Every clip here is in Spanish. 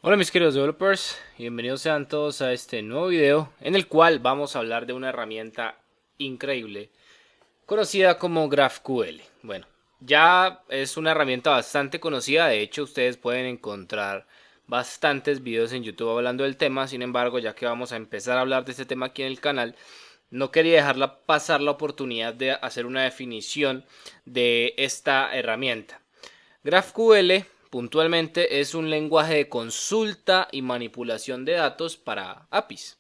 Hola mis queridos developers, bienvenidos sean todos a este nuevo video en el cual vamos a hablar de una herramienta increíble conocida como GraphQL. Bueno, ya es una herramienta bastante conocida, de hecho ustedes pueden encontrar bastantes videos en YouTube hablando del tema. Sin embargo, ya que vamos a empezar a hablar de este tema aquí en el canal, no quería dejarla pasar la oportunidad de hacer una definición de esta herramienta. GraphQL puntualmente es un lenguaje de consulta y manipulación de datos para APIs.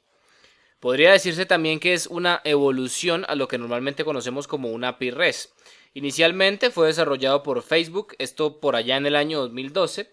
Podría decirse también que es una evolución a lo que normalmente conocemos como una API REST. Inicialmente fue desarrollado por Facebook, esto por allá en el año 2012,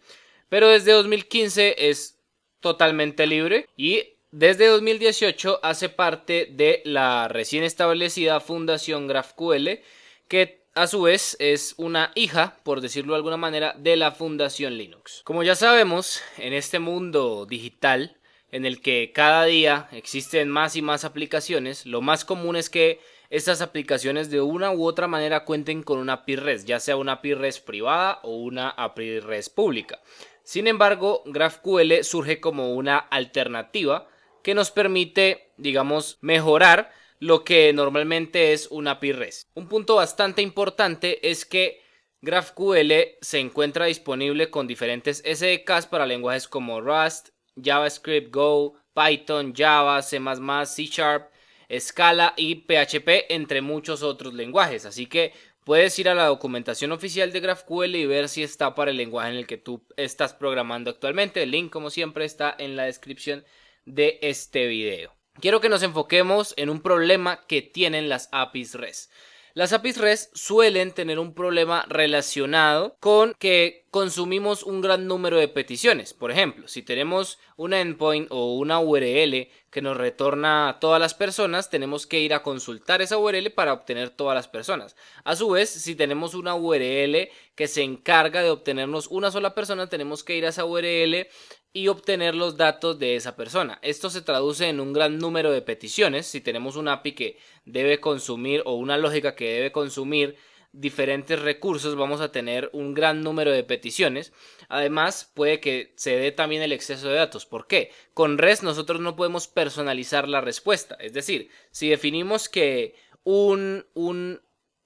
pero desde 2015 es totalmente libre y desde 2018 hace parte de la recién establecida Fundación GraphQL, que a su vez es una hija, por decirlo de alguna manera, de la Fundación Linux. Como ya sabemos, en este mundo digital en el que cada día existen más y más aplicaciones, lo más común es que estas aplicaciones de una u otra manera cuenten con una API REST, ya sea una API REST privada o una API REST pública. Sin embargo, GraphQL surge como una alternativa que nos permite, digamos, mejorar lo que normalmente es una API REST. Un punto bastante importante es que GraphQL se encuentra disponible con diferentes SDKs para lenguajes como Rust, JavaScript, Go, Python, Java, C++, C Sharp, Scala y PHP, entre muchos otros lenguajes. Así que puedes ir a la documentación oficial de GraphQL y ver si está para el lenguaje en el que tú estás programando actualmente. El link, como siempre, está en la descripción de este video. Quiero que nos enfoquemos en un problema que tienen las APIs REST. Las APIs REST suelen tener un problema relacionado con que consumimos un gran número de peticiones. Por ejemplo, si tenemos un endpoint o una URL que nos retorna a todas las personas, tenemos que ir a consultar esa URL para obtener todas las personas. A su vez, si tenemos una URL que se encarga de obtenernos una sola persona, tenemos que ir a esa URL y obtener los datos de esa persona. Esto se traduce en un gran número de peticiones. Si tenemos una API que debe consumir o una lógica que debe consumir diferentes recursos, vamos a tener un gran número de peticiones. Además, puede que se dé también el exceso de datos. ¿Por qué? Con REST nosotros no podemos personalizar la respuesta. Es decir, si definimos que un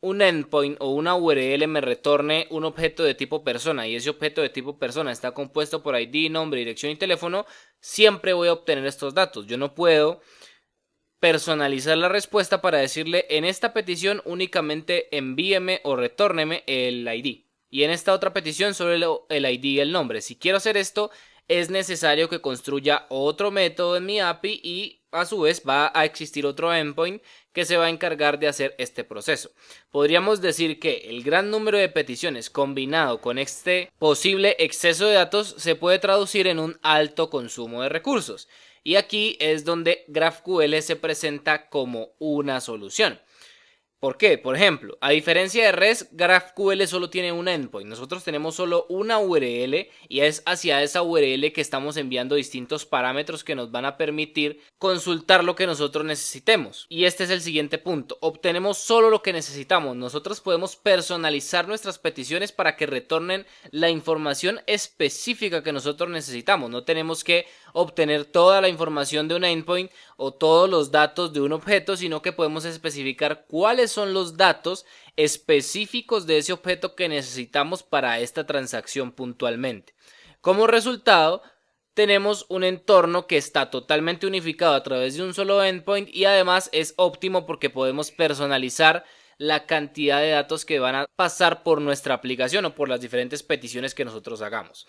endpoint o una URL me retorne un objeto de tipo persona y ese objeto de tipo persona está compuesto por ID, nombre, dirección y teléfono, siempre voy a obtener estos datos. Yo no puedo personalizar la respuesta para decirle en esta petición únicamente envíeme o retórneme el ID y en esta otra petición solo el ID y el nombre. Si quiero hacer esto, es necesario que construya otro método en mi API y a su vez va a existir otro endpoint que se va a encargar de hacer este proceso. Podríamos decir que el gran número de peticiones combinado con este posible exceso de datos se puede traducir en un alto consumo de recursos. Y aquí es donde GraphQL se presenta como una solución. ¿Por qué? Por ejemplo, a diferencia de REST, GraphQL solo tiene un endpoint. Nosotros tenemos solo una URL y es hacia esa URL que estamos enviando distintos parámetros que nos van a permitir consultar lo que nosotros necesitemos. Y este es el siguiente punto. Obtenemos solo lo que necesitamos. Nosotros podemos personalizar nuestras peticiones para que retornen la información específica que nosotros necesitamos. No tenemos que obtener toda la información de un endpoint o todos los datos de un objeto, sino que podemos especificar cuáles son los datos específicos de ese objeto que necesitamos para esta transacción puntualmente. Como resultado, tenemos un entorno que está totalmente unificado a través de un solo endpoint y además es óptimo porque podemos personalizar la cantidad de datos que van a pasar por nuestra aplicación o por las diferentes peticiones que nosotros hagamos.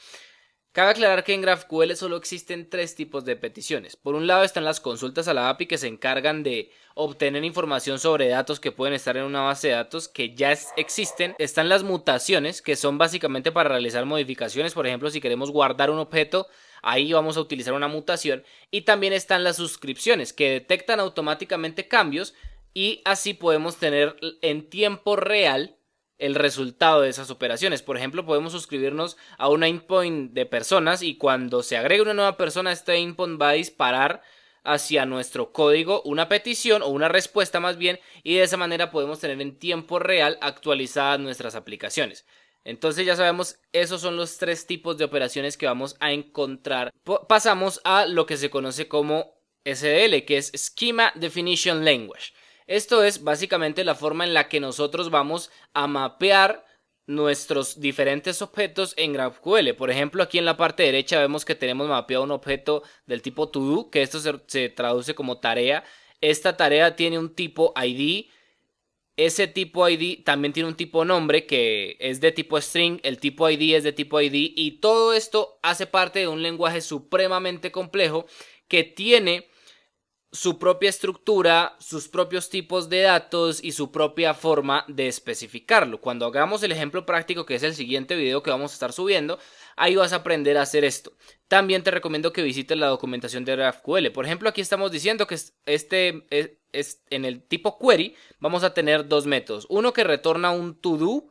Cabe aclarar que en GraphQL solo existen tres tipos de peticiones. Por un lado están las consultas a la API que se encargan de obtener información sobre datos que pueden estar en una base de datos que ya existen. Están las mutaciones, que son básicamente para realizar modificaciones. Por ejemplo, si queremos guardar un objeto, ahí vamos a utilizar una mutación. Y también están las suscripciones, que detectan automáticamente cambios y así podemos tener en tiempo real el resultado de esas operaciones. Por ejemplo, podemos suscribirnos a un endpoint de personas y cuando se agregue una nueva persona, este endpoint va a disparar hacia nuestro código una petición o una respuesta más bien, y de esa manera podemos tener en tiempo real actualizadas nuestras aplicaciones. Entonces ya sabemos, esos son los tres tipos de operaciones que vamos a encontrar. Pasamos a lo que se conoce como SDL, que es Schema Definition Language. Esto es básicamente la forma en la que nosotros vamos a mapear nuestros diferentes objetos en GraphQL. Por ejemplo, aquí en la parte derecha vemos que tenemos mapeado un objeto del tipo to-do, que esto se traduce como tarea. Esta tarea tiene un tipo ID. Ese tipo ID también tiene un tipo nombre que es de tipo string, el tipo ID es de tipo ID y todo esto hace parte de un lenguaje supremamente complejo que tiene su propia estructura, sus propios tipos de datos y su propia forma de especificarlo. Cuando hagamos el ejemplo práctico, que es el siguiente video que vamos a estar subiendo, ahí vas a aprender a hacer esto. También te recomiendo que visites la documentación de GraphQL. Por ejemplo, aquí estamos diciendo que en el tipo query vamos a tener dos métodos. Uno que retorna un to-do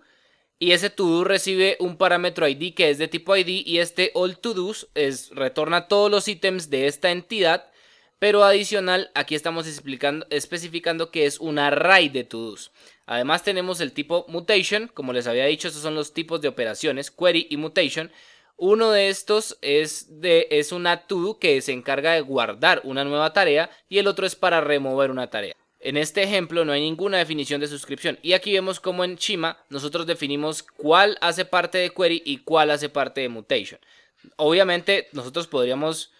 y ese to-do recibe un parámetro ID que es de tipo ID y este all to-dos retorna todos los ítems de esta entidad. Pero adicional, aquí estamos especificando que es un array de to-dos. Además tenemos el tipo mutation, como les había dicho, estos son los tipos de operaciones, query y mutation. Uno de estos es una to-do que se encarga de guardar una nueva tarea y el otro es para remover una tarea. En este ejemplo no hay ninguna definición de suscripción y aquí vemos como en Schema nosotros definimos cuál hace parte de query y cuál hace parte de mutation. Obviamente nosotros podríamos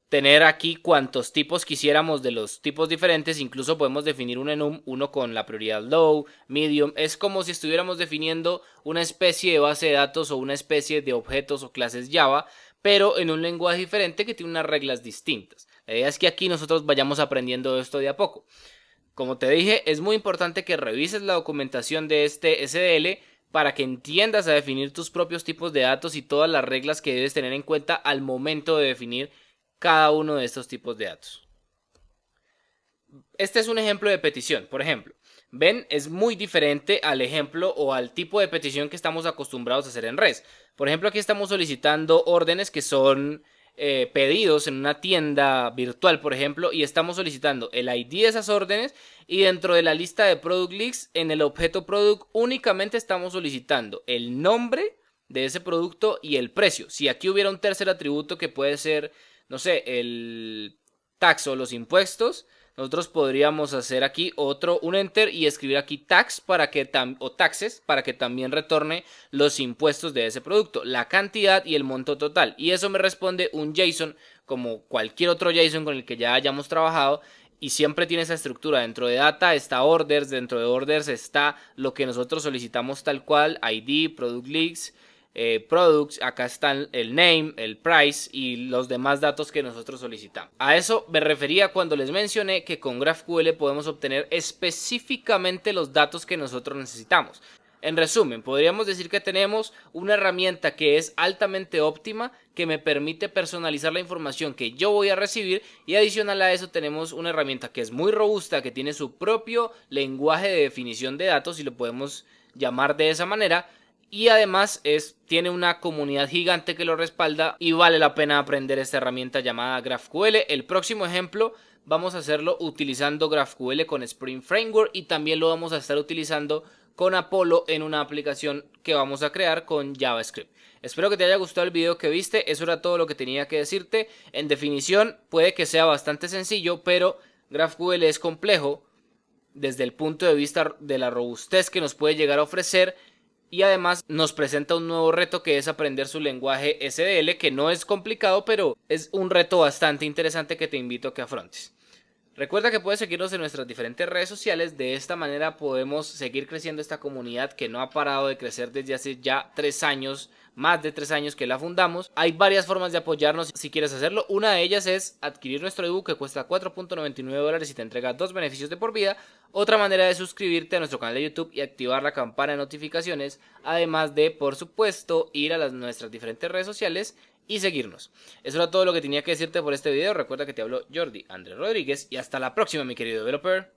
tener aquí cuantos tipos quisiéramos de los tipos diferentes, incluso podemos definir un enum, uno con la prioridad low, medium, es como si estuviéramos definiendo una especie de base de datos o una especie de objetos o clases Java, pero en un lenguaje diferente que tiene unas reglas distintas. La idea es que aquí nosotros vayamos aprendiendo esto de a poco. Como te dije, es muy importante que revises la documentación de este SDL para que entiendas a definir tus propios tipos de datos y todas las reglas que debes tener en cuenta al momento de definir cada uno de estos tipos de datos. Este es un ejemplo de petición, por ejemplo. Ven, es muy diferente al ejemplo o al tipo de petición que estamos acostumbrados a hacer en REST. Por ejemplo, aquí estamos solicitando órdenes que son pedidos en una tienda virtual, por ejemplo, y estamos solicitando el ID de esas órdenes y dentro de la lista de product leads, en el objeto product únicamente estamos solicitando el nombre de ese producto y el precio. Si aquí hubiera un tercer atributo que puede ser, no sé, el tax o los impuestos, nosotros podríamos hacer aquí un enter y escribir aquí tax o taxes para que también retorne los impuestos de ese producto, la cantidad y el monto total. Y eso me responde un JSON como cualquier otro JSON con el que ya hayamos trabajado y siempre tiene esa estructura. Dentro de data está orders, dentro de orders está lo que nosotros solicitamos tal cual, ID, product leads, products, acá están el name, el price y los demás datos que nosotros solicitamos. A eso me refería cuando les mencioné que con GraphQL podemos obtener específicamente los datos que nosotros necesitamos. En resumen, podríamos decir que tenemos una herramienta que es altamente óptima, que me permite personalizar la información que yo voy a recibir y adicional a eso tenemos una herramienta que es muy robusta, que tiene su propio lenguaje de definición de datos, si lo podemos llamar de esa manera, y además tiene una comunidad gigante que lo respalda y vale la pena aprender esta herramienta llamada GraphQL. El próximo ejemplo vamos a hacerlo utilizando GraphQL con Spring Framework y también lo vamos a estar utilizando con Apollo en una aplicación que vamos a crear con JavaScript. Espero que te haya gustado el video que viste, eso era todo lo que tenía que decirte. En definición puede que sea bastante sencillo, pero GraphQL es complejo desde el punto de vista de la robustez que nos puede llegar a ofrecer. Y además nos presenta un nuevo reto que es aprender su lenguaje SDL, que no es complicado, pero es un reto bastante interesante que te invito a que afrontes. Recuerda que puedes seguirnos en nuestras diferentes redes sociales, de esta manera podemos seguir creciendo esta comunidad que no ha parado de crecer desde hace ya 3 años, más de 3 años que la fundamos. Hay varias formas de apoyarnos si quieres hacerlo, una de ellas es adquirir nuestro ebook que cuesta $4.99 y te entrega 2 beneficios de por vida. Otra manera es suscribirte a nuestro canal de YouTube y activar la campana de notificaciones, además de, por supuesto, ir a nuestras diferentes redes sociales y seguirnos. Eso era todo lo que tenía que decirte por este video. Recuerda que te habló Jordi Andrés Rodríguez y hasta la próxima, mi querido developer.